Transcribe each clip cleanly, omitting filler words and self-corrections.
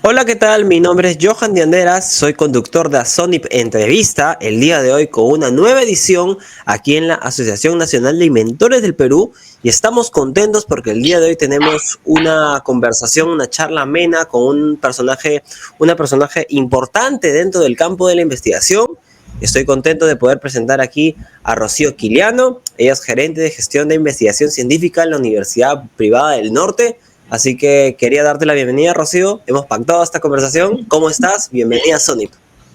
Hola, ¿qué tal? Mi nombre es Johan de Anderas, soy conductor de Azonip Entrevista, el día de hoy con una nueva edición aquí en la Asociación Nacional de Inventores del Perú, y estamos contentos porque el día de hoy tenemos una conversación, una charla amena con una personaje importante dentro del campo de la investigación. Estoy contento de poder presentar aquí a Rocío Quiliano. Ella es gerente de gestión de investigación científica en la Universidad Privada del Norte. Así que quería darte la bienvenida, Rocío. Hemos pactado esta conversación. ¿Cómo estás? Bienvenida a Sonip.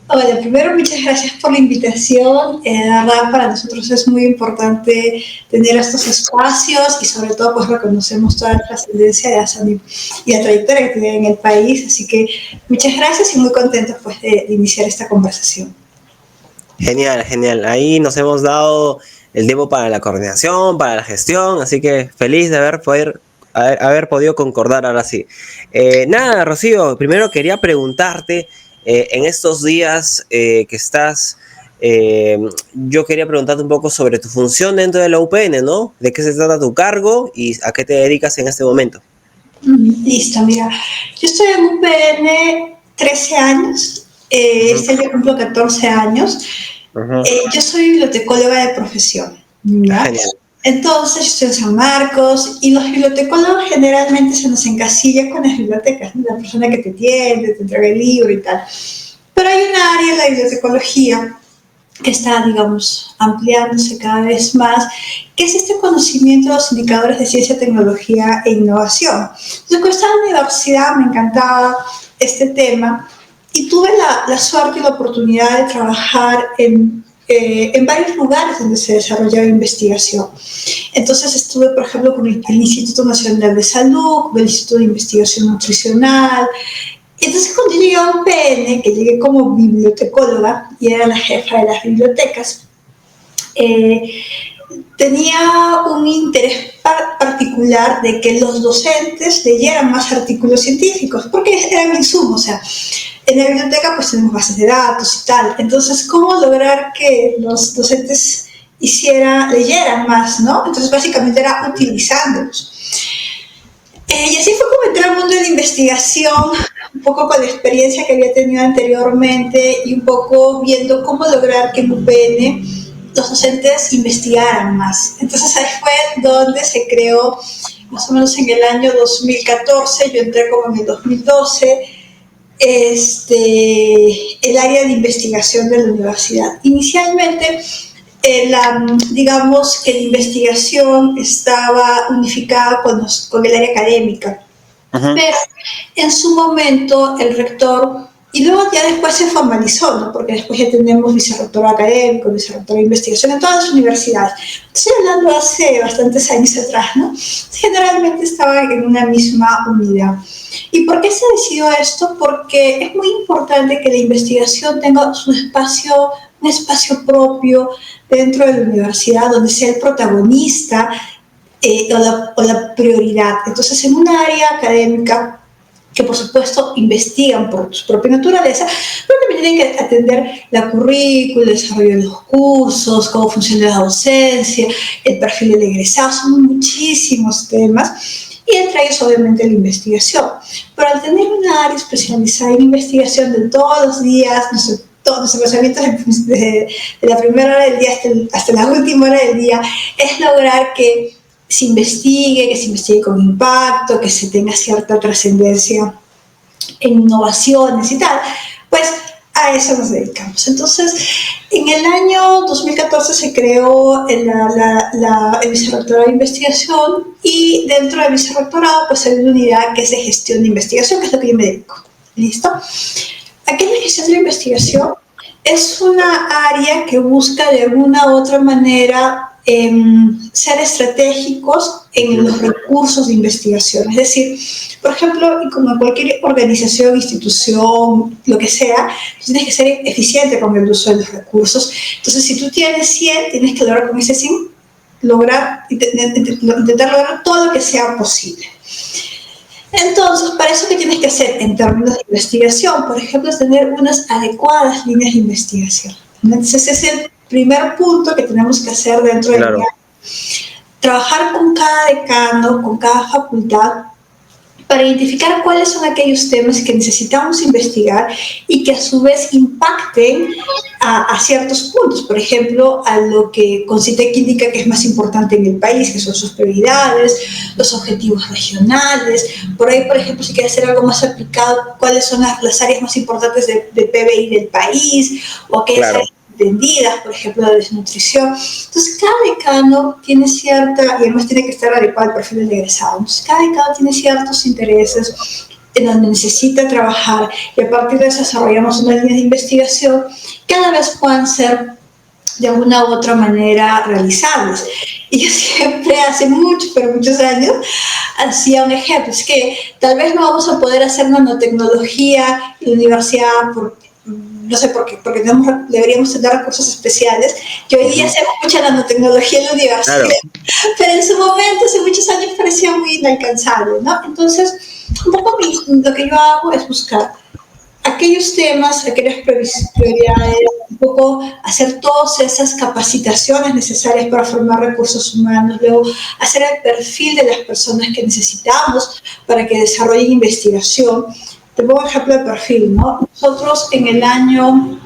Hola, primero muchas gracias por la invitación. La verdad para nosotros es muy importante tener estos espacios y sobre todo pues reconocemos toda la trascendencia de Asanip y la trayectoria que tiene en el país. Así que muchas gracias y muy contentos pues de iniciar esta conversación. Genial, genial. Ahí nos hemos dado el tiempo para la coordinación, para la gestión, así que feliz de haber podido concordar ahora sí. Nada, Rocío, primero quería preguntarte, en estos días que estás, eh, yo quería preguntarte un poco sobre tu función dentro de la UPN, ¿no? ¿De qué se trata tu cargo y a qué te dedicas en este momento? Listo, mira, yo estoy en UPN 13 años, Ujú, este año cumplo 14 años. ujú. Yo soy bibliotecóloga de profesión, ¿ya? Genial. Entonces, yo estoy en San Marcos y los bibliotecólogos generalmente se nos encasilla con las bibliotecas, ¿no? La persona que te atiende, te entrega el libro y tal. Pero hay una área en la bibliotecología que está, digamos, ampliándose cada vez más, que es este conocimiento de los indicadores de ciencia, tecnología e innovación. Entonces, cuando estaba en la universidad me encantaba este tema y tuve la suerte y la oportunidad de trabajar en varios lugares donde se desarrollaba investigación. Entonces estuve, por ejemplo, con el Instituto Nacional de Salud, con el Instituto de Investigación Nutricional. Entonces cuando yo llegué a UPN, que llegué como bibliotecóloga y era la jefa de las bibliotecas, eh, tenía un interés particular de que los docentes leyeran más artículos científicos, porque eran insumos, o sea, en la biblioteca pues tenemos bases de datos y tal, entonces, ¿cómo lograr que los docentes leyeran más, ¿no? Entonces, básicamente era utilizándolos. Y así fue como entré al mundo de la investigación, un poco con la experiencia que había tenido anteriormente y un poco viendo cómo lograr que en UPN los docentes investigaran más. Entonces ahí fue donde se creó, más o menos en el año 2014, yo entré como en el 2012, el área de investigación de la universidad. Inicialmente digamos que la investigación estaba unificada con el área académica, Ujú. pero en su momento el rector, y luego ya después se formalizó, ¿no? Porque después ya tenemos vicerrector académico, vicerrector de investigación en todas las universidades. Estoy hablando hace bastantes años atrás, ¿no? Generalmente estaba en una misma unidad. ¿Y por qué se decidió esto? Porque es muy importante que la investigación tenga un espacio propio dentro de la universidad donde sea el protagonista o la prioridad. Entonces, en un área académica que por supuesto investigan por su propia naturaleza, pero también tienen que atender la currícula, el desarrollo de los cursos, cómo funciona la docencia, el perfil del egresado, son muchísimos temas y entre ellos obviamente la investigación. Pero al tener una área especializada en investigación de todos los días, todos nuestros pensamientos de la primera hora del día hasta la última hora del día, es lograr que se investigue con impacto, que se tenga cierta trascendencia en innovaciones y tal, pues a eso nos dedicamos. Entonces, en el año 2014 se creó el vicerrectorado de investigación y dentro del vicerrectorado pues hay una unidad que es de gestión de investigación, que es lo que yo me dedico. ¿Listo? Aquí en la gestión de la investigación es una área que busca de alguna u otra manera ser estratégicos en los recursos de investigación. Es decir, por ejemplo, como en cualquier organización, institución, lo que sea, tú tienes que ser eficiente con el uso de los recursos. Entonces, si tú tienes 100, tienes que lograr con ese 100 intentar lograr todo lo que sea posible. Entonces, para eso, ¿qué tienes que hacer en términos de investigación? Por ejemplo, es tener unas adecuadas líneas de investigación. Entonces, ese es el primer punto que tenemos que hacer dentro del Claro. trabajar con cada decano, con cada facultad, para identificar cuáles son aquellos temas que necesitamos investigar y que a su vez impacten a ciertos puntos, por ejemplo, a lo que CONCITEC indica que es más importante en el país, que son sus prioridades, los objetivos regionales. Por ahí, por ejemplo, si quiere hacer algo más aplicado, cuáles son las áreas más importantes de PBI del país, o aquellas Claro. áreas entendidas, por ejemplo, la desnutrición. Entonces, cada decano tiene cierta, y además tiene que estar adecuado al perfil del egresado. Entonces, cada decano tiene ciertos intereses en donde necesita trabajar, y a partir de eso desarrollamos una línea de investigación que cada vez puedan ser de alguna u otra manera realizables. Y yo siempre, hace muchos, pero muchos años, hacía un ejemplo, es que tal vez no vamos a poder hacer nanotecnología en la universidad por, no sé por qué, porque deberíamos tener recursos especiales, que hoy día se hace mucha nanotecnología en la universidad, Claro. pero en su momento, hace muchos años, parecía muy inalcanzable, ¿no? Entonces, un poco lo que yo hago es buscar aquellos temas, aquellas prioridades, un poco hacer todas esas capacitaciones necesarias para formar recursos humanos, luego hacer el perfil de las personas que necesitamos para que desarrollen investigación. Te pongo ejemplo de perfil, ¿no? Nosotros en el año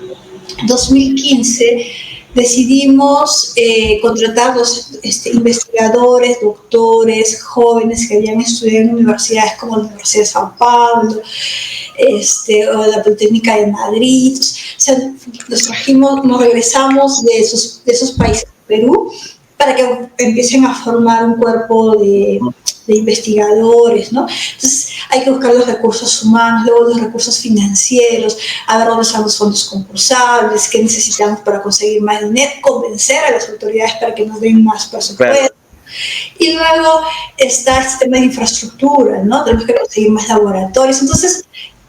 2015 decidimos contratar los investigadores, doctores, jóvenes que habían estudiado en universidades como la Universidad de Sao Paulo, o la Politécnica de Madrid. O sea, nos trajimos, nos regresamos de esos países de Perú para que empiecen a formar un cuerpo de investigadores, ¿no? Entonces hay que buscar los recursos humanos, luego los recursos financieros, a ver dónde están los fondos concursables, qué necesitamos para conseguir más dinero, convencer a las autoridades para que nos den más presupuesto. Claro. Y luego está el sistema de infraestructura, ¿no? Tenemos que conseguir más laboratorios. Entonces,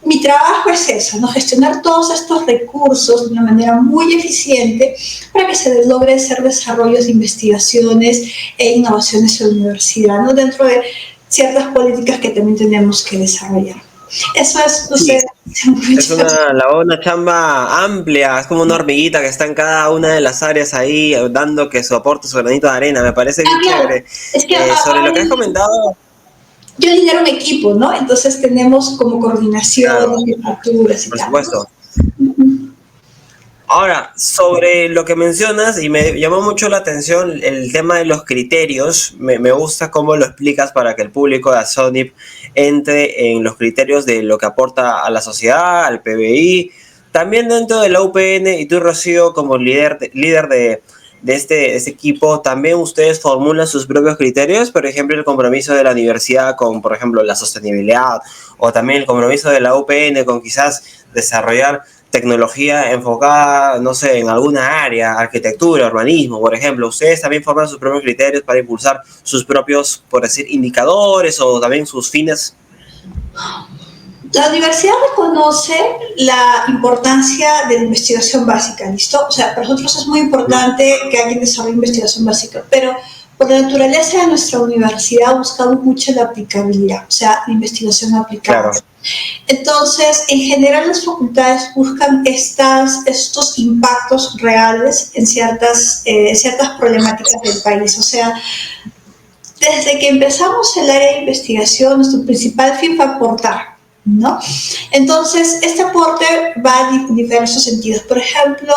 mi trabajo es eso, ¿no? Gestionar todos estos recursos de una manera muy eficiente para que se logre hacer desarrollos de investigaciones e innovaciones en la universidad, ¿no? Dentro de ciertas políticas que también tenemos que desarrollar. Eso es, no sé, Es una chamba amplia, es como una hormiguita que está en cada una de las áreas ahí, dando que su aporte, su granito de arena, me parece bien claro, chévere. es que Sobre lo que has comentado, yo lidero un equipo, ¿no? Entonces tenemos como coordinación, claro, jefaturas y por tal, ¿no? supuesto. Ahora, sobre lo que mencionas, y me llamó mucho la atención el tema de los criterios, me gusta cómo lo explicas para que el público de Azonip entre en los criterios de lo que aporta a la sociedad, al PBI, también dentro de la UPN, y tú, Rocío, como líder de este equipo, también ustedes formulan sus propios criterios, por ejemplo, el compromiso de la universidad con, por ejemplo, la sostenibilidad, o también el compromiso de la UPN con quizás desarrollar tecnología enfocada, no sé, en alguna área, arquitectura, urbanismo, por ejemplo. Ustedes también forman sus propios criterios para impulsar sus propios, por decir, indicadores o también sus fines. La universidad reconoce la importancia de la investigación básica, ¿listo? O sea, para nosotros es muy importante que alguien desarrolle investigación básica, pero por la naturaleza de nuestra universidad buscamos mucho la aplicabilidad, o sea, la investigación aplicada. Claro. Entonces, en general las facultades buscan estos impactos reales en ciertas problemáticas del país. O sea, desde que empezamos el área de investigación, nuestro principal fin fue aportar, ¿no? Entonces, este aporte va en diversos sentidos. Por ejemplo,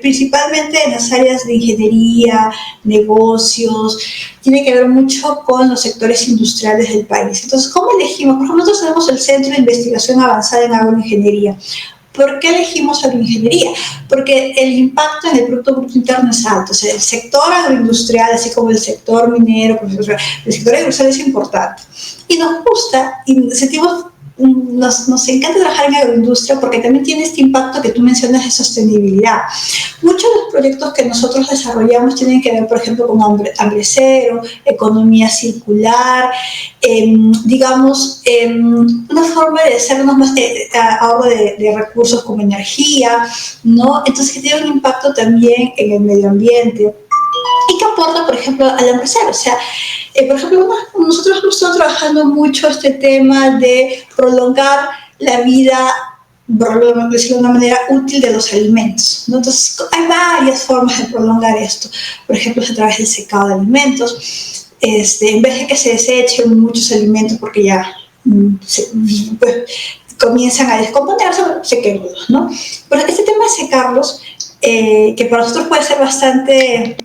principalmente en las áreas de ingeniería, negocios, tiene que ver mucho con los sectores industriales del país. Entonces, ¿cómo elegimos? Por ejemplo, nosotros tenemos el Centro de Investigación Avanzada en Agroingeniería. ¿Por qué elegimos agroingeniería? Porque el impacto en el Producto Bruto Interno es alto. O sea, el sector agroindustrial, así como el sector minero, el sector agroindustrial es importante. Y nos gusta y sentimos nos encanta trabajar en agroindustria porque también tiene este impacto que tú mencionas de sostenibilidad. Muchos de los proyectos que nosotros desarrollamos tienen que ver, por ejemplo, con hambre cero, economía circular, digamos, una forma de hacernos más ahorro de recursos como energía, ¿no? Entonces, que tiene un impacto también en el medio ambiente. ¿Y qué aporta, por ejemplo, al empresario? O sea, por ejemplo, nosotros hemos estado trabajando mucho este tema de prolongar la vida, por decirlo de una manera útil, de los alimentos, ¿no? Entonces, hay varias formas de prolongar esto. Por ejemplo, a través del secado de alimentos. En vez de que se desechen muchos alimentos porque ya pues, comienzan a descomponerse, se quedan, ¿no? Pero este tema de secarlos, que para nosotros puede ser bastante...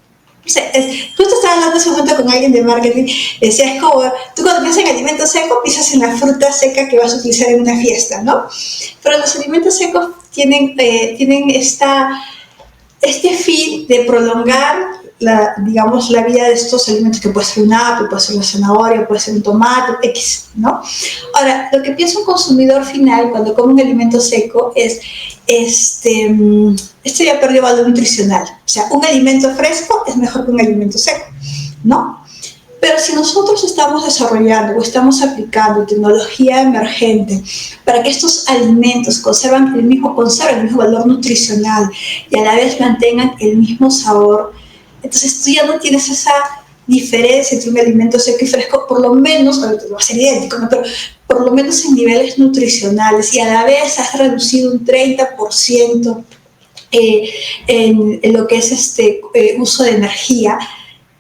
No sé, justo estaba hablando hace un momento con alguien de marketing, decía, es como, tú cuando piensas en alimento seco, piensas en la fruta seca que vas a utilizar en una fiesta, ¿no? Pero los alimentos secos tienen este fin de prolongar digamos, la vida de estos alimentos, que puede ser un apio, puede ser una zanahoria, puede ser un tomate, X, ¿no? Ahora, lo que piensa un consumidor final cuando come un alimento seco es, este ya perdió valor nutricional. O sea, un alimento fresco es mejor que un alimento seco, ¿no? Pero si nosotros estamos desarrollando o estamos aplicando tecnología emergente para que estos alimentos conserven el mismo valor nutricional y a la vez mantengan el mismo sabor, entonces tú ya no tienes esa diferencia entre un alimento seco y fresco, por lo menos, no va a ser idéntico, ¿no? Pero por lo menos en niveles nutricionales, y a la vez has reducido un 30% en lo que es uso de energía.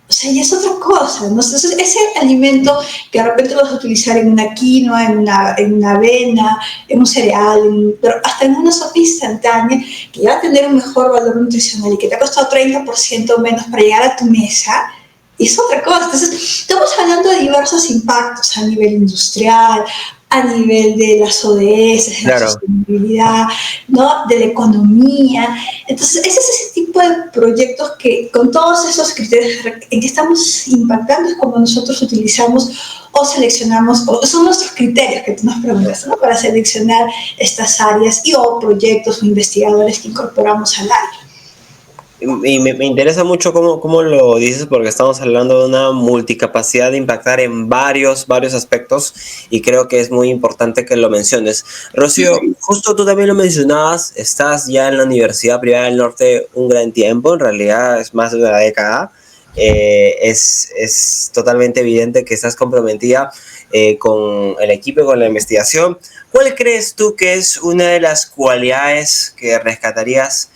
O sea, ya es otra cosa, ¿no? Entonces, ese alimento que de repente lo vas a utilizar en una quinoa, en una avena, en un cereal, pero hasta en una sopa instantánea, que va a tener un mejor valor nutricional y que te ha costado 30% menos para llegar a tu mesa, es otra cosa. Entonces, estamos hablando de diversos impactos a nivel industrial, a nivel de las ODS, de la sostenibilidad, ¿no? De la economía. Entonces, ese es ese tipo de proyectos que, con todos esos criterios en que estamos impactando, es como nosotros utilizamos o seleccionamos, o son nuestros criterios que tú nos preguntas, ¿no? Para seleccionar estas áreas o proyectos o investigadores que incorporamos al área. Y me interesa mucho cómo lo dices, porque estamos hablando de una multicapacidad de impactar en varios aspectos, y creo que es muy importante que lo menciones. Rocío, justo tú también lo mencionabas, estás ya en la Universidad Privada del Norte un gran tiempo, en realidad es más de una década. Es totalmente evidente que estás comprometida con el equipo y con la investigación. ¿Cuál crees tú que es una de las cualidades que rescatarías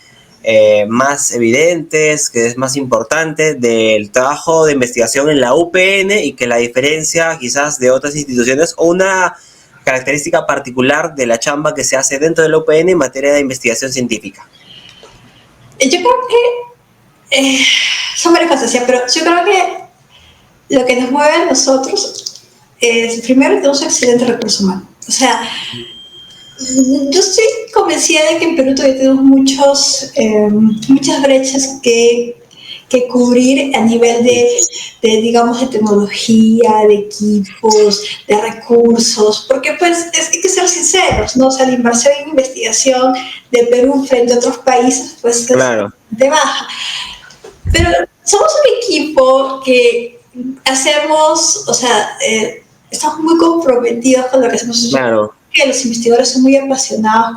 más evidentes, que es más importante del trabajo de investigación en la UPN, y que la diferencia quizás de otras instituciones, o una característica particular de la chamba que se hace dentro de la UPN en materia de investigación científica? Yo creo que son varias cosas, ¿sí? Pero yo creo que lo que nos mueve a nosotros es, primero, tenemos un excelente recurso humano. O sea, yo estoy convencida de que en Perú todavía tenemos muchas brechas que cubrir a nivel digamos, de tecnología, de equipos, de recursos, porque pues hay que ser sinceros, ¿no? O sea, la inversión en investigación de Perú frente a otros países pues Claro. es de baja. Pero somos un equipo que hacemos, o sea, estamos muy comprometidos con lo que hacemos. Claro. Que los investigadores son muy apasionados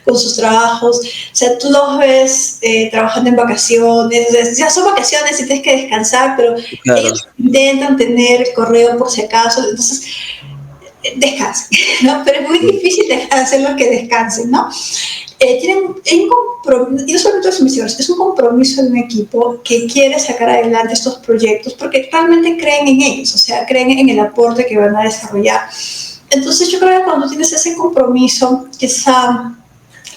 con sus trabajos. O sea, tú los ves trabajando en vacaciones. O sea, ya son vacaciones y tienes que descansar, pero claro, ellos intentan tener correo por si acaso. Entonces, descansen, ¿no? Pero es muy difícil hacerlos que descansen, ¿no? Tienen un compromiso, y no solamente los investigadores, es un compromiso de un equipo que quiere sacar adelante estos proyectos porque realmente creen en ellos, o sea, creen en el aporte que van a desarrollar. Entonces yo creo que cuando tienes ese compromiso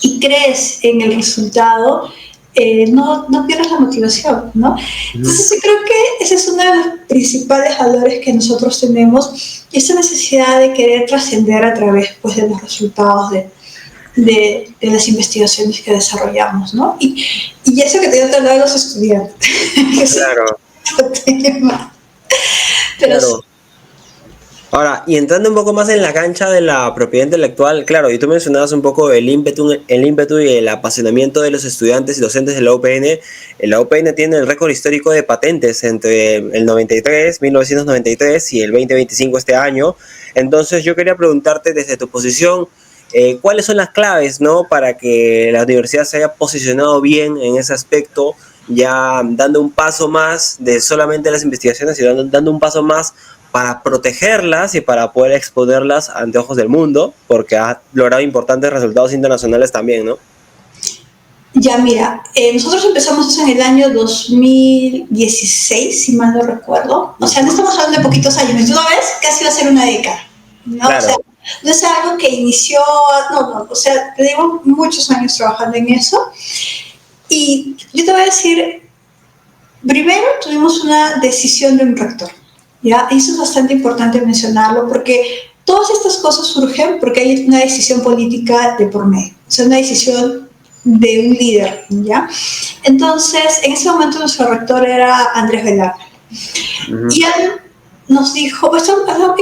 y crees en el resultado, no pierdas la motivación, ¿no? Entonces yo creo que ese es uno de los principales valores que nosotros tenemos, y esa necesidad de querer trascender a través, pues, de los resultados de las investigaciones que desarrollamos, ¿no? Y eso que te dio hablar de los estudiantes. Claro. Pero claro. Ahora, y entrando un poco más en la cancha de la propiedad intelectual, claro, y tú mencionabas un poco el ímpetu y el apasionamiento de los estudiantes y docentes de la UPN. La UPN tiene el récord histórico de patentes entre el 1993 y el 2025 este año. Entonces yo quería preguntarte desde tu posición, ¿cuáles son las claves, ¿no?, para que la universidad se haya posicionado bien en ese aspecto, ya dando un paso más de solamente las investigaciones, y dando un paso más para protegerlas y para poder exponerlas ante ojos del mundo, porque ha logrado importantes resultados internacionales también, ¿no? Ya, mira, nosotros empezamos en el año 2016, si mal no recuerdo. O sea, no estamos hablando de poquitos años. Tú lo ves, casi va a ser una década, ¿no? O sea, Claro. no es algo que inició, no, o sea, tenemos muchos años trabajando en eso. Y yo te voy a decir, primero tuvimos una decisión de un rector, ¿ya? Y eso es bastante importante mencionarlo porque todas estas cosas surgen porque hay una decisión política de por medio, o sea, una decisión de un líder, ¿ya? Entonces, en ese momento nuestro rector era Andrés Velarde. Ujú. Y él nos dijo, pues, en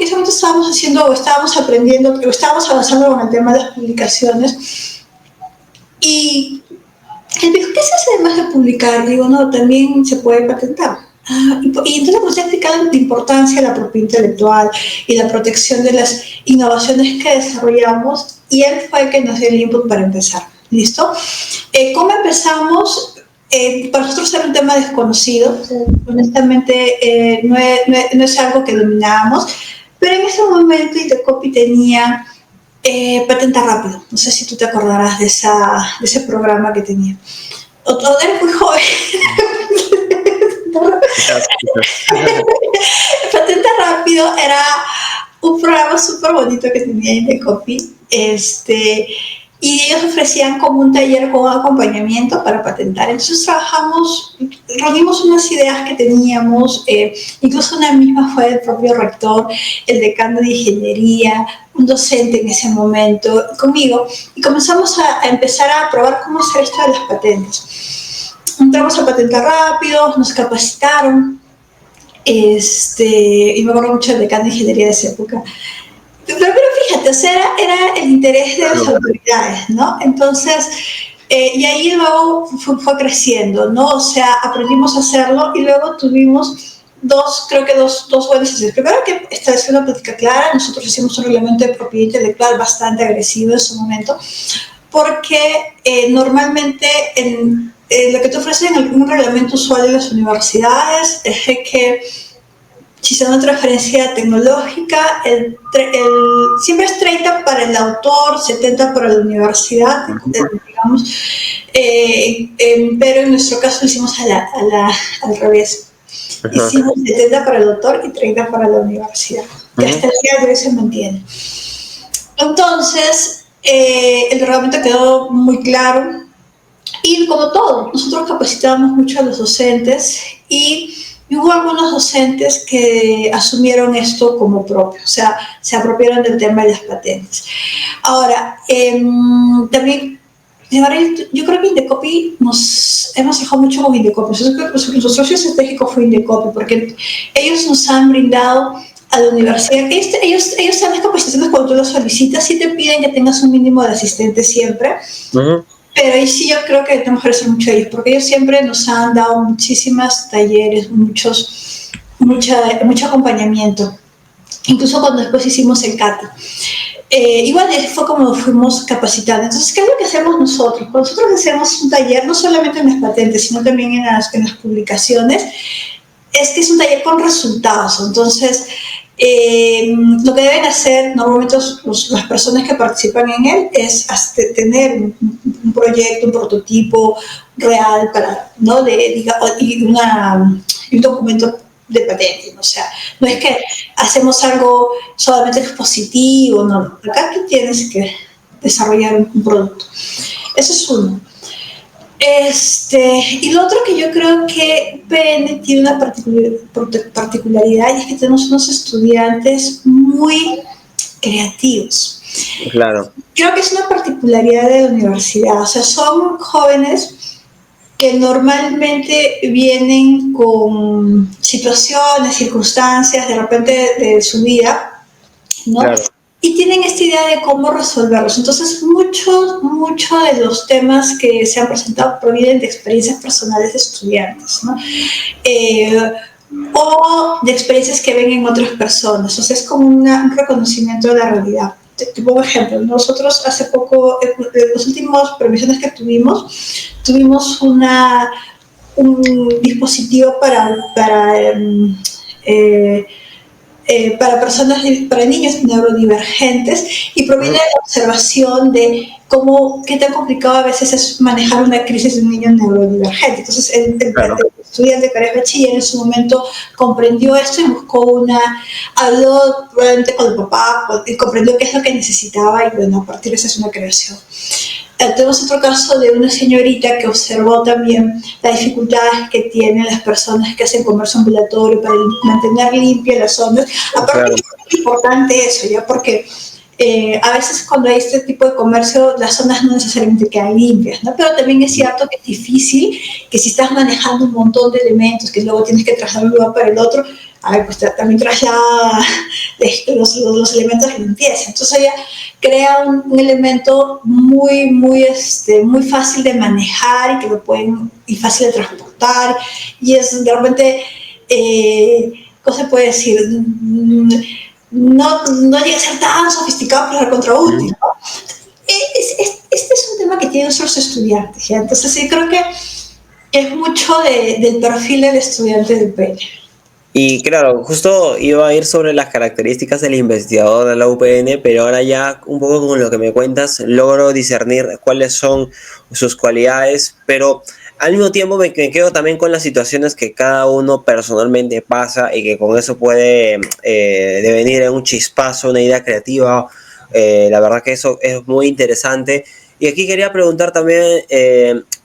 ese momento estábamos haciendo, o estábamos aprendiendo, o estábamos avanzando con el tema de las publicaciones, y él dijo, ¿qué se hace además de publicar? Digo, no, también se puede patentar. Y entonces comencé a explicar la importancia de la propiedad intelectual y la protección de las innovaciones que desarrollamos, y él fue el que nos dio el input para empezar. ¿Listo? ¿Cómo empezamos? Para nosotros era un tema desconocido, o sea, honestamente no es algo que dominábamos, pero en ese momento Intercopy tenía Patenta Rápido. No sé si tú te acordarás de ese programa que tenía. O eres muy joven. Quizás, quizás. Patenta Rápido era un programa súper bonito que tenía Indecopy. Y ellos ofrecían como un taller con acompañamiento para patentar. Entonces reunimos unas ideas que teníamos, incluso una misma fue el propio rector, el decano de ingeniería, un docente en ese momento, conmigo, y comenzamos a empezar a probar cómo hacer esto de las patentes. Entramos a Patenta Rápido, nos capacitaron, y me acuerdo mucho del decano de ingeniería de esa época. Pero fíjate, o sea, era el interés de las Claro. autoridades, ¿no? Entonces, y ahí luego fue creciendo, ¿no? O sea, aprendimos a hacerlo y luego tuvimos creo que dos buenas decisiones. Primero, que estableció una política clara. Nosotros hicimos un reglamento de propiedad intelectual bastante agresivo en su momento, porque normalmente lo que te ofrecen en un reglamento usual de las universidades es que si son una transferencia tecnológica, siempre es 30 para el autor, 70 para la universidad, digamos, pero en nuestro caso lo hicimos al revés. Ajá. Hicimos 70 para el autor y 30 para la universidad, que Ujú. hasta el día de hoy se mantiene. Entonces, el reglamento quedó muy claro, y como todo, nosotros capacitábamos mucho a los docentes, y hubo algunos docentes que asumieron esto como propio, o sea, se apropiaron del tema de las patentes. Ahora, también, yo creo que Indecopy hemos trabajado mucho con Indecopy. Nuestro socio estratégico fue Indecopy, porque ellos nos han brindado a la universidad. Ellos dan las capacitaciones cuando tú las solicitas, sí te piden que tengas un mínimo de asistentes siempre. Ujú. Pero ahí sí yo creo que tenemos que agradecer mucho a ellos, porque ellos siempre nos han dado muchísimas talleres, mucho acompañamiento, incluso cuando después hicimos el CATA. Igual fue como fuimos capacitando. Entonces, ¿qué es lo que hacemos nosotros? Cuando nosotros hacemos un taller, no solamente en las patentes, sino también en las publicaciones, es que es un taller con resultados. Entonces, lo que deben hacer normalmente las personas que participan en él es tener un proyecto, un prototipo real para, ¿no? Y un documento de patente. O sea, no es que hacemos algo solamente expositivo, no. Acá tú tienes que desarrollar un producto. Eso es uno. Y lo otro que yo creo que PN tiene una particularidad, y es que tenemos unos estudiantes muy creativos. Claro. Creo que es una particularidad de la universidad, o sea, son jóvenes que normalmente vienen con situaciones, circunstancias, de repente de su vida, ¿no? Claro. Y tienen esta idea de cómo resolverlos. Entonces, muchos de los temas que se han presentado provienen de experiencias personales de estudiantes, ¿no? O de experiencias que ven en otras personas. O sea, es como un reconocimiento de la realidad. Te pongo ejemplo. Nosotros hace poco, en las últimas previsiones que tuvimos un dispositivo para para niños neurodivergentes y proviene de la observación de qué tan complicado a veces es manejar una crisis de un niño neurodivergente. Entonces, Claro. el estudiante Pérez Bachiller en su momento comprendió esto y habló probablemente con el papá y comprendió qué es lo que necesitaba y bueno, a partir de eso es una creación. Tenemos otro caso de una señorita que observó también las dificultades que tienen las personas que hacen comercio ambulatorio para mantener limpias las zonas. Aparte Claro. es muy importante eso, ¿ya? Porque a veces cuando hay este tipo de comercio las zonas no necesariamente quedan limpias, ¿no? Pero también es cierto que es difícil que si estás manejando un montón de elementos que luego tienes que trasladar de un lugar para el otro, a ver, pues también traslada los elementos de limpieza. Entonces ella crea un elemento muy fácil de manejar y fácil de transportar y es de repente, ¿cómo se puede decir? No llega a ser tan sofisticado, pero contra útil, ¿no? Este es un tema que tienen nuestros estudiantes, ¿ya? Entonces sí creo que es mucho del perfil del estudiante del PEN. Y claro, justo iba a ir sobre las características del investigador de la UPN, pero ahora ya un poco con lo que me cuentas logro discernir cuáles son sus cualidades, pero al mismo tiempo me quedo también con las situaciones que cada uno personalmente pasa y que con eso puede devenir en un chispazo, una idea creativa. La verdad que eso es muy interesante. Y aquí quería preguntar también,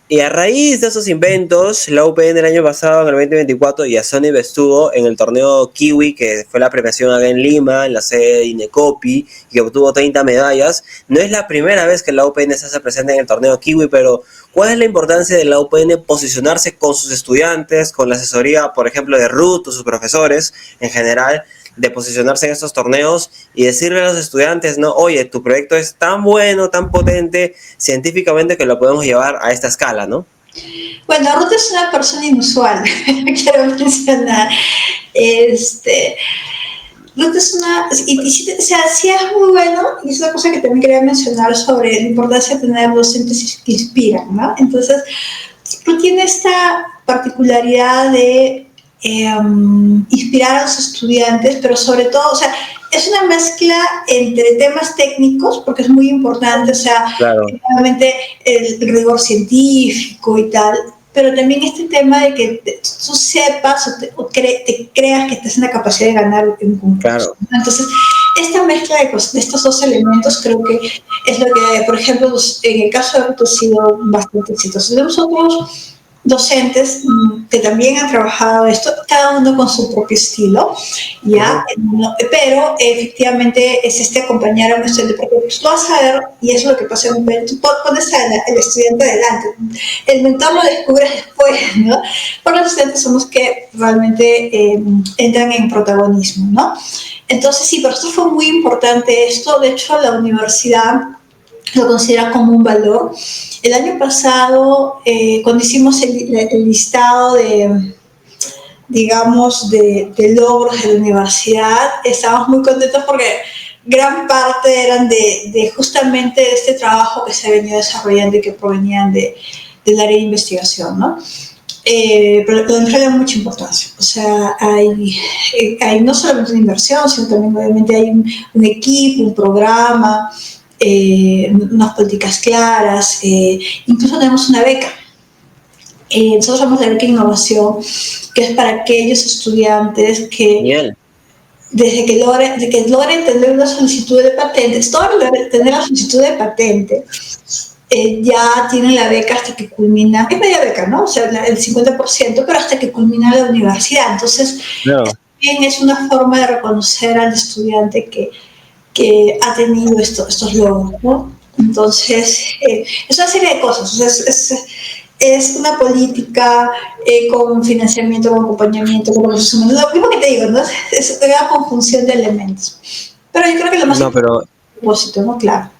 y a raíz de esos inventos, la UPN el año pasado, en el 2024, y Sony estuvo en el torneo Kiwi, que fue la premiación acá en Lima, en la sede de Inecopi, y que obtuvo 30 medallas. No es la primera vez que la UPN se hace presente en el torneo Kiwi, pero ¿cuál es la importancia de la UPN posicionarse con sus estudiantes, con la asesoría, por ejemplo, de Ruth o sus profesores en general, de posicionarse en estos torneos y decirle a los estudiantes, no, oye, tu proyecto es tan bueno, tan potente científicamente que lo podemos llevar a esta escala, ¿no? Bueno, Ruth es una persona inusual, quiero mencionar. Ruth es o sea, sí es muy bueno, y es una cosa que también quería mencionar sobre la importancia de tener docentes que inspiran, ¿no? Entonces, Ruth tiene esta particularidad de inspirar a los estudiantes, pero sobre todo, o sea, es una mezcla entre temas técnicos, porque es muy importante, o sea, Claro, realmente el rigor científico y tal, pero también este tema de que tú sepas te creas que estás en la capacidad de ganar un concurso, claro. ¿no? Entonces, esta mezcla de estos dos elementos creo que es lo que, por ejemplo, en el caso de Ruth ha sido bastante exitoso. Tenemos otros docentes que también han trabajado esto, cada uno con su propio estilo, ¿ya? Uh-huh. Pero efectivamente es acompañar a un estudiante, porque pues, tú vas a ver, y eso es lo que pasa en un mentor, tú pones al estudiante adelante, el mentor lo descubres después, ¿no? Porque los estudiantes son los que realmente entran en protagonismo, ¿no? Entonces sí, para nosotros fue muy importante esto, de hecho la universidad lo considera como un valor. El año pasado, cuando hicimos el listado digamos, de logros de la universidad, estábamos muy contentos porque gran parte eran de justamente este trabajo que se ha venido desarrollando y que provenían del área de investigación, ¿no? Pero lo demás le da mucha importancia. O sea, hay no solamente una inversión, sino también obviamente hay un equipo, un programa, unas políticas claras, incluso tenemos una beca. Nosotros llamamos la beca de innovación, que es para aquellos estudiantes que Genial. desde que logren tener una solicitud de patente, tener la solicitud de patente, ya tienen la beca hasta que culmina, es media beca, ¿no? O sea, el 50%, pero hasta que culmina la universidad. Entonces, No. también es una forma de reconocer al estudiante que ha tenido estos logros, ¿no? Entonces, es una serie de cosas. O sea, es una política con financiamiento, con acompañamiento, con lo mismo que te digo, ¿no? Es una conjunción de elementos. Pero yo creo que lo más No, importante pero es el propósito, ¿no? Claro.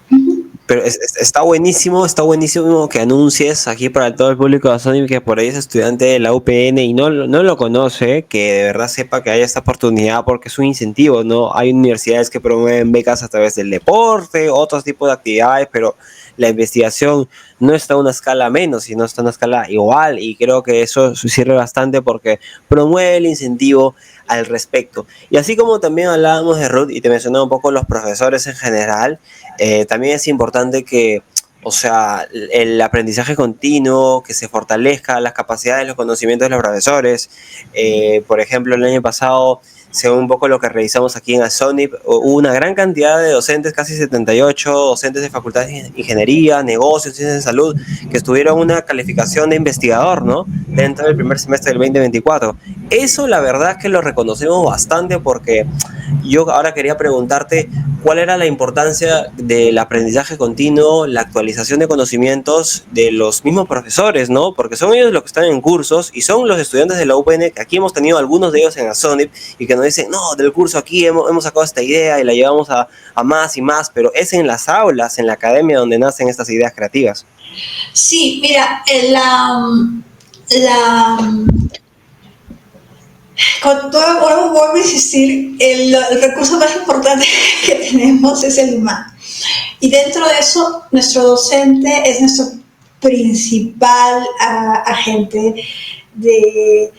Pero está buenísimo que anuncies aquí para todo el público de Sony que por ahí es estudiante de la UPN y no lo conoce, que de verdad sepa que hay esta oportunidad porque es un incentivo, ¿no? Hay universidades que promueven becas a través del deporte, otros tipos de actividades, pero la investigación no está a una escala menos, sino está a una escala igual y creo que eso sirve bastante porque promueve el incentivo al respecto. Y así como también hablábamos de Ruth y te mencionaba un poco los profesores en general, también es importante que, o sea, el aprendizaje continuo, que se fortalezca las capacidades, los conocimientos de los profesores. Por ejemplo, el año pasado, según un poco lo que revisamos aquí en Asonip, hubo una gran cantidad de docentes, casi 78 docentes de facultades de ingeniería, negocios, ciencias de salud, que tuvieron una calificación de investigador, ¿no? Dentro del primer semestre del 2024. Eso la verdad es que lo reconocemos bastante porque yo ahora quería preguntarte cuál era la importancia del aprendizaje continuo, la actualización de conocimientos de los mismos profesores, ¿no? Porque son ellos los que están en cursos y son los estudiantes de la UPN, que aquí hemos tenido algunos de ellos en Asonip y que nos dicen, no, del curso aquí hemos sacado esta idea y la llevamos a más y más, pero es en las aulas, en la academia donde nacen estas ideas creativas. Sí, mira, la, con todo, vuelvo a insistir, el recurso más importante que tenemos es el humano. Y dentro de eso, nuestro docente es nuestro principal agente de,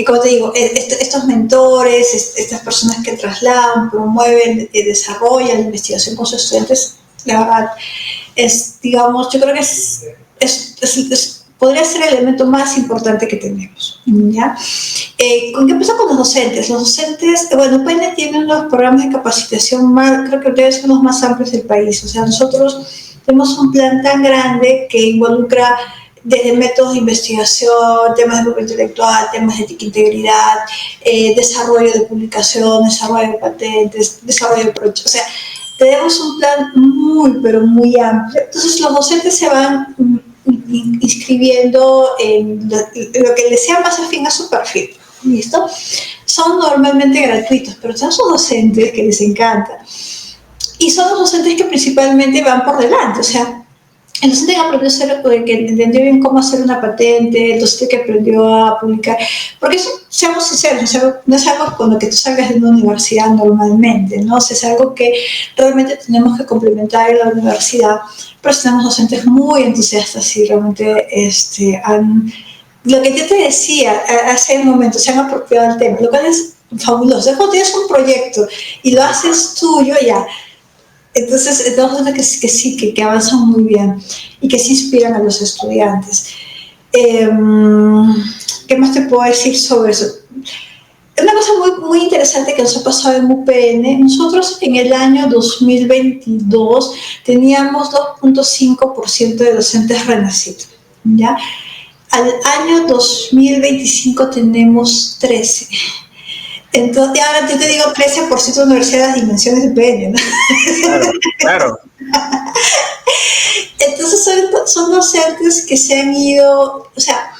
como te digo, estos mentores, estas personas que trasladan, promueven, desarrollan la investigación con sus estudiantes, la verdad, es, digamos, yo creo que podría ser el elemento más importante que tenemos, ¿ya? ¿Con qué pasa con los docentes? Los docentes, bueno, UPN tiene unos programas de capacitación más, creo que deben ser los más amplios del país. O sea, nosotros tenemos un plan tan grande que involucra desde métodos de investigación, temas de propiedad intelectual, temas de ética e integridad, desarrollo de publicación, desarrollo de patentes, desarrollo de proyectos. O sea, tenemos un plan muy, pero muy amplio. Entonces, los docentes se van inscribiendo en lo que les sea más afín a su perfil. ¿Listo? Son normalmente gratuitos, pero son esos docentes que les encanta. Y son los docentes que principalmente van por delante. O sea, el docente que aprendió a hacer, que entendió bien cómo hacer una patente, el docente que aprendió a publicar. Porque eso, seamos sinceros, no es algo con lo que tú salgas de una universidad normalmente, ¿no? O sea, es algo que realmente tenemos que complementar en la universidad. Pero tenemos docentes muy entusiastas y realmente lo que yo te decía hace un momento, se han apropiado del tema, lo cual es fabuloso. Es cuando tienes un proyecto y lo haces tuyo ya. Entonces, que sí, que avanzan muy bien y que sí inspiran a los estudiantes. ¿Qué más te puedo decir sobre eso? Una cosa muy, muy interesante que nos ha pasado en UPN, nosotros en el año 2022 teníamos 2.5% de docentes renacidos, ¿ya? Al año 2025 tenemos 13%. Entonces, ahora yo te digo 13% de universidades de dimensiones de UPN, ¿no? Claro, claro. Entonces son docentes que se han ido, o sea,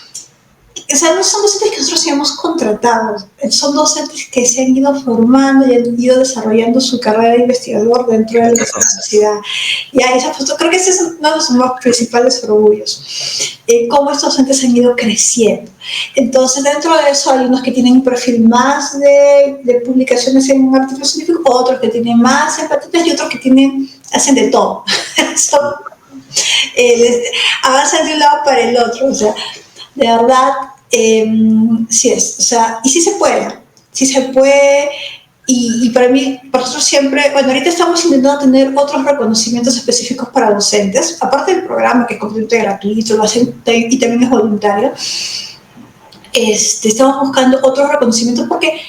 no son docentes que nosotros hayamos contratado, son docentes que se han ido formando y han ido desarrollando su carrera de investigador dentro de la universidad. Creo que ese es uno de los más principales orgullos, cómo estos docentes han ido creciendo. Entonces, dentro de eso hay unos que tienen un perfil más de publicaciones en un artículo científico, otros que tienen más en patentes y otros que hacen de todo. Avanzan de un lado para el otro, o sea, de verdad. Sí es, o sea, y sí se puede, y para mí, por nosotros siempre, bueno, ahorita estamos intentando tener otros reconocimientos específicos para docentes, aparte del programa que es completamente gratuito, lo hacen, y también es voluntario. Estamos buscando otros reconocimientos porque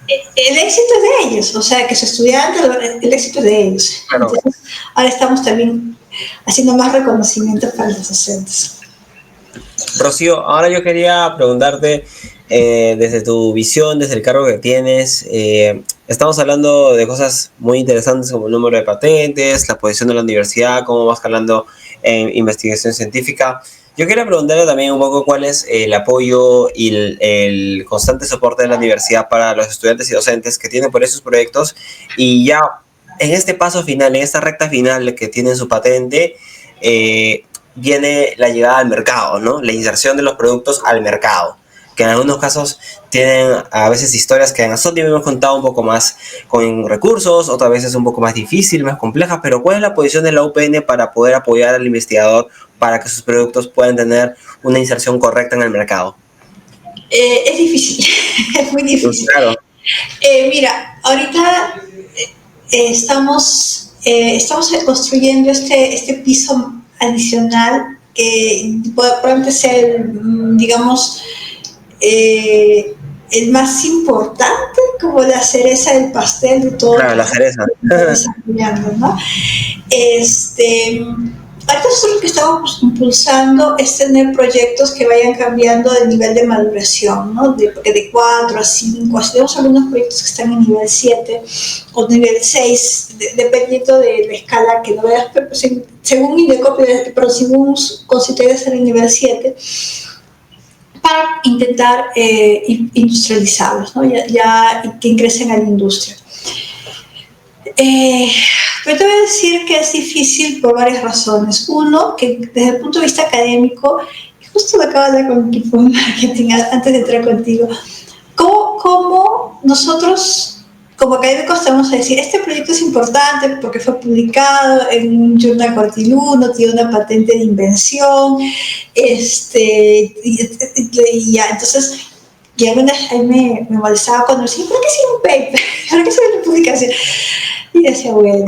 el éxito es de ellos, o sea, que su estudiante, el éxito es de ellos. Claro. Entonces, ahora estamos también haciendo más reconocimientos para los docentes. Rocío, ahora yo quería preguntarte, desde tu visión, desde el cargo que tienes, estamos hablando de cosas muy interesantes como el número de patentes, la posición de la universidad, cómo va escalando en investigación científica. Yo quería preguntarle también un poco cuál es el apoyo y el constante soporte de la universidad para los estudiantes y docentes que tienen por esos proyectos y ya en este paso final, en esta recta final que tienen su patente, viene la llegada al mercado, ¿no? La inserción de los productos al mercado, que en algunos casos tienen a veces historias que en Azotip hemos contado un poco más con recursos, otras veces un poco más difícil, más complejas, pero ¿cuál es la posición de la UPN para poder apoyar al investigador para que sus productos puedan tener una inserción correcta en el mercado? Es difícil, es muy Pues difícil. claro, Mira, ahorita estamos construyendo este piso adicional que puede ser, digamos, el más importante, como la cereza del pastel de todo lo claro, que la cereza. estamos desarrollando, ¿no? Ahorita nosotros lo que estamos impulsando es tener proyectos que vayan cambiando de nivel de maduración, ¿no? Porque de 4 a 5, tenemos algunos proyectos que están en nivel 7 o nivel 6, dependiendo de la escala que no veas, pero según Indecopi, pero según considera ser el nivel 7, para intentar industrializarlos, ¿no? Que ingresen a la industria. Pero te voy a decir que es difícil por varias razones. Uno, que desde el punto de vista académico, y justo lo acabo de hablar con el equipo de marketing antes de entrar contigo, ¿cómo nosotros como académicos te vamos a decir, este proyecto es importante porque fue publicado en un journal cortiluno, tiene una patente de invención, y ya, entonces, y a mí me molestaba cuando decía, ¿por qué sirve un paper? ¿Por qué sirve una publicación? Y decía, bueno,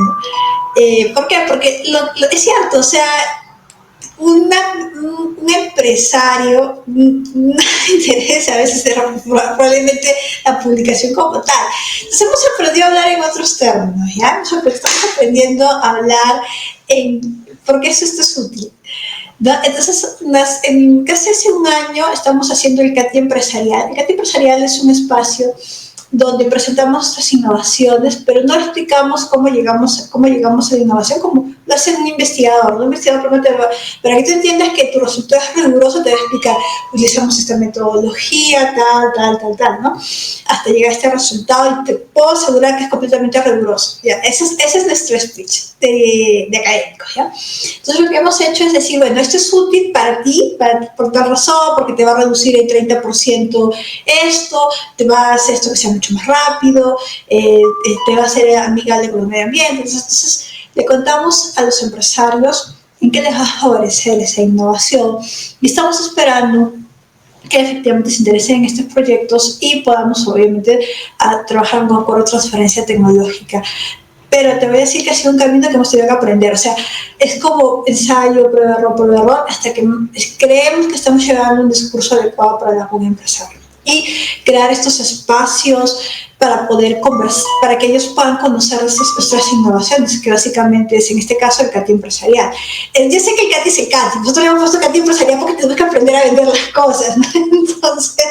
¿por qué? Porque es cierto, o sea, un empresario no interesa a veces probablemente la publicación como tal. Entonces hemos aprendido a hablar en otros términos, ¿ya? Estamos aprendiendo a hablar en por qué esto es útil. ¿No? Entonces, casi hace un año estamos haciendo el CATI empresarial. El CATI empresarial es un espacio donde presentamos nuestras innovaciones, pero no explicamos cómo llegamos a la innovación, como lo hace un investigador. Un investigador para que tú entiendas que tu resultado es riguroso, te va a explicar, utilizamos esta metodología, tal, ¿no? Hasta llegar a este resultado y te puedo asegurar que es completamente riguroso. ¿Ya? Ese es nuestro speech de académicos, ¿ya? Entonces lo que hemos hecho es decir, bueno, esto es útil para ti, por tal razón, porque te va a reducir el 30% esto, te va a hacer esto que sea mucho más rápido, te va a ser amigable con el medio ambiente. Entonces le contamos a los empresarios en qué les va a favorecer esa innovación y estamos esperando que efectivamente se interesen en estos proyectos y podamos obviamente trabajar en un acuerdo de transferencia tecnológica. Pero te voy a decir que ha sido un camino que hemos tenido que aprender. O sea, es como ensayo, prueba, error, hasta que creemos que estamos llegando a un discurso adecuado para la comunidad empresaria. Y crear estos espacios para poder conversar, para que ellos puedan conocer nuestras innovaciones, que básicamente es en este caso el CATI empresarial. Yo sé que el CATI es el CATI, nosotros le hemos puesto CATI empresarial porque tenemos que aprender a vender las cosas, ¿no? Entonces,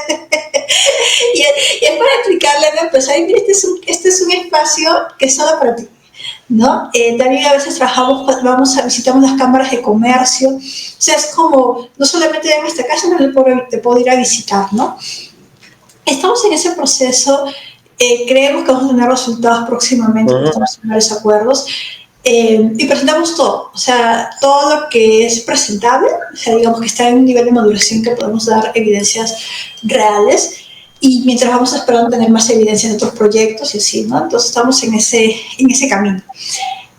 y es para explicarle a la empresaria, mira, este es un espacio que es solo para ti, ¿no? También a veces visitamos las cámaras de comercio, o sea, es como, no solamente en esta casa, no te puedo ir a visitar, ¿no? Estamos en ese proceso, creemos que vamos a tener resultados próximamente, estamos en varios acuerdos, y presentamos todo, o sea, todo lo que es presentable, o sea, digamos que está en un nivel de maduración que podemos dar evidencias reales, y mientras vamos esperando tener más evidencias de otros proyectos y así, ¿no? Entonces estamos en ese camino.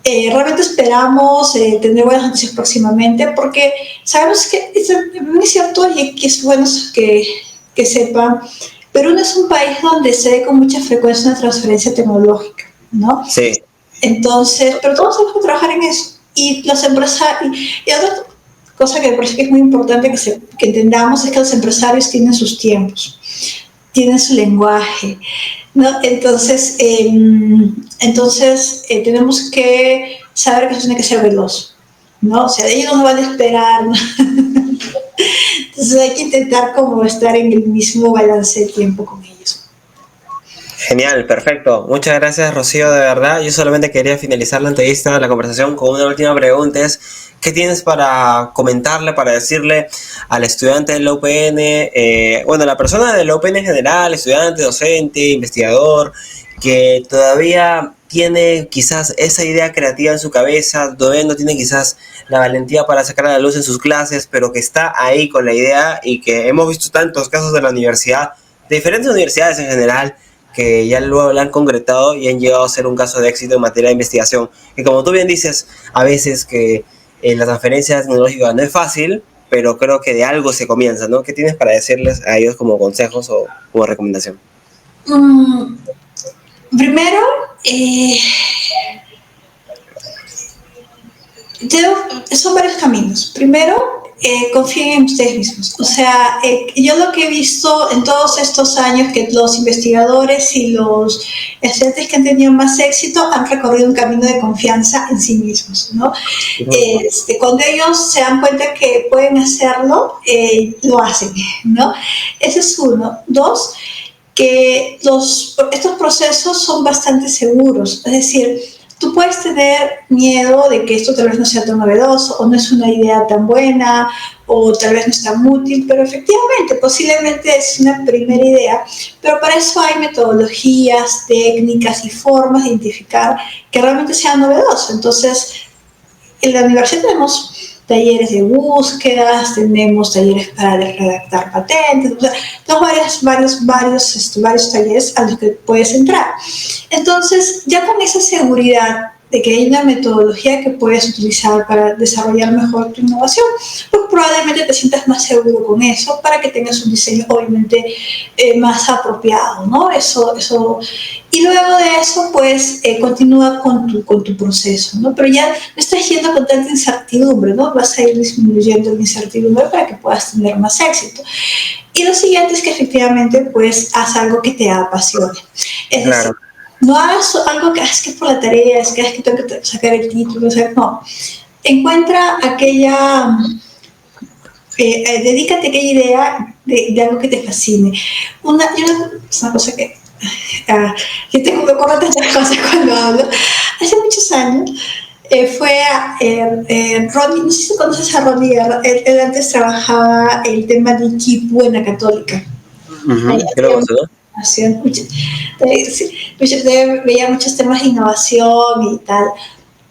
Realmente esperamos tener buenas noticias próximamente porque sabemos que es cierto y que es bueno que sepan, Perú no es un país donde se ve con mucha frecuencia una transferencia tecnológica, ¿no? Sí. Entonces, pero todos tenemos que trabajar en eso. Y los empresarios, y otra cosa que me parece que es muy importante que entendamos es que los empresarios tienen sus tiempos, tienen su lenguaje, ¿no? Entonces, tenemos que saber que eso tiene que ser veloz, ¿no? O sea, ellos no van a esperar, ¿no? Entonces hay que intentar como estar en el mismo balance de tiempo con ellos. Genial, perfecto. Muchas gracias, Rocío, de verdad. Yo solamente quería finalizar la entrevista, la conversación con una última pregunta. ¿Qué tienes para comentarle, para decirle al estudiante de la UPN, bueno, la persona de la UPN en general, estudiante, docente, investigador, que todavía tiene quizás esa idea creativa en su cabeza, todavía no tiene quizás la valentía para sacar a la luz en sus clases, pero que está ahí con la idea y que hemos visto tantos casos de la universidad, de diferentes universidades en general, que ya luego la han concretado y han llegado a ser un caso de éxito en materia de investigación. Y como tú bien dices, a veces que la transferencia tecnológica no es fácil, pero creo que de algo se comienza, ¿no? ¿Qué tienes para decirles a ellos como consejos o como recomendación? Mm, Primero, son varios caminos. Primero, confíen en ustedes mismos. O sea, yo lo que he visto en todos estos años que los investigadores y los estudiantes que han tenido más éxito han recorrido un camino de confianza en sí mismos, ¿no? Cuando ellos se dan cuenta que pueden hacerlo, lo hacen, ¿no? Ese es uno. Dos, que estos procesos son bastante seguros, es decir, tú puedes tener miedo de que esto tal vez no sea tan novedoso o no es una idea tan buena o tal vez no es tan útil, pero efectivamente, posiblemente es una primera idea, pero para eso hay metodologías, técnicas y formas de identificar que realmente sea novedoso. Entonces, en la universidad tenemos talleres de búsquedas, tenemos talleres para redactar patentes, o sea, tenemos varios talleres a los que puedes entrar. Entonces, ya con esa seguridad de que hay una metodología que puedes utilizar para desarrollar mejor tu innovación, pues probablemente te sientas más seguro con eso para que tengas un diseño obviamente más apropiado, ¿no? Y luego de eso, pues continúa con tu proceso, ¿no? Pero ya no estás yendo con tanta incertidumbre, ¿no? Vas a ir disminuyendo la incertidumbre para que puedas tener más éxito. Y lo siguiente es que efectivamente, pues, haz algo que te apasione. Es decir, no hagas algo que es por la tarea, es que tengo que sacar el título, o sea, no. Encuentra aquella, dedícate a aquella idea de algo que te fascine. Es una cosa que yo me acuerdo de estas cosas cuando hablo. Hace muchos años fue a Ronnie, no sé si conoces a Ronnie, él antes trabajaba el tema de equipo en la Católica. Creo que ¿no? Veía muchos temas de innovación y tal.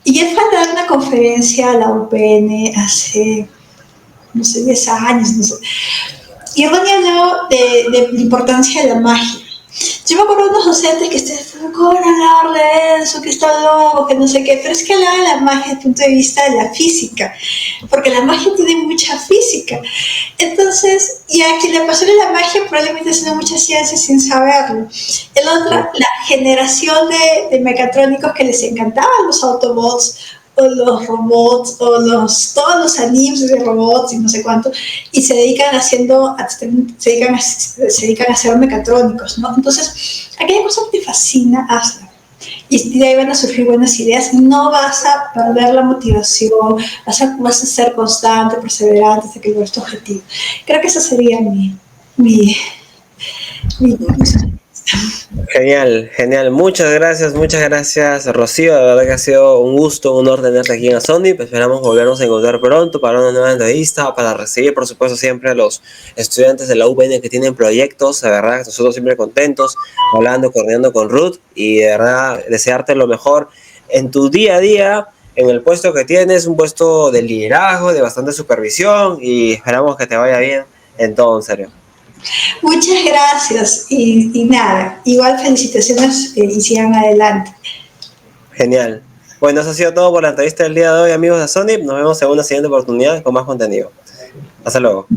Y él fue a dar una conferencia a la UPN hace, no sé, 10 años, no sé. Y Ronnie habló de la importancia de la magia. Yo me acuerdo de unos docentes que estaban, ¿cómo van a hablar de eso? Que está loco, que no sé qué. Pero es que hablaba de la magia desde el punto de vista de la física, porque la magia tiene mucha física. Entonces, y a quien le pasó la magia probablemente haciendo mucha ciencia sin saberlo. El otro, la generación de mecatrónicos que les encantaban los Autobots, o los robots, o todos los animes de robots y no sé cuánto, y se dedican a ser mecatrónicos, ¿no? Entonces, aquella cosa que te fascina, hazla. Y de ahí van a surgir buenas ideas, no vas a perder la motivación, vas a ser constante, perseverante hasta que logres tu objetivo. Creo que esa sería mi Genial, genial. Muchas gracias, Rocío. De verdad que ha sido un gusto, un honor tenerte aquí en Asonip. Esperamos volvernos a encontrar pronto para una nueva entrevista, para recibir, por supuesto, siempre a los estudiantes de la UPN que tienen proyectos. De verdad, nosotros siempre contentos, hablando, coordinando con Ruth y de verdad desearte lo mejor en tu día a día, en el puesto que tienes, un puesto de liderazgo, de bastante supervisión y esperamos que te vaya bien en todo, en serio. Muchas gracias y nada, igual felicitaciones y sigan adelante. Genial. Bueno, eso ha sido todo por la entrevista del día de hoy, amigos de Asonip. Nos vemos en una siguiente oportunidad con más contenido. Hasta luego.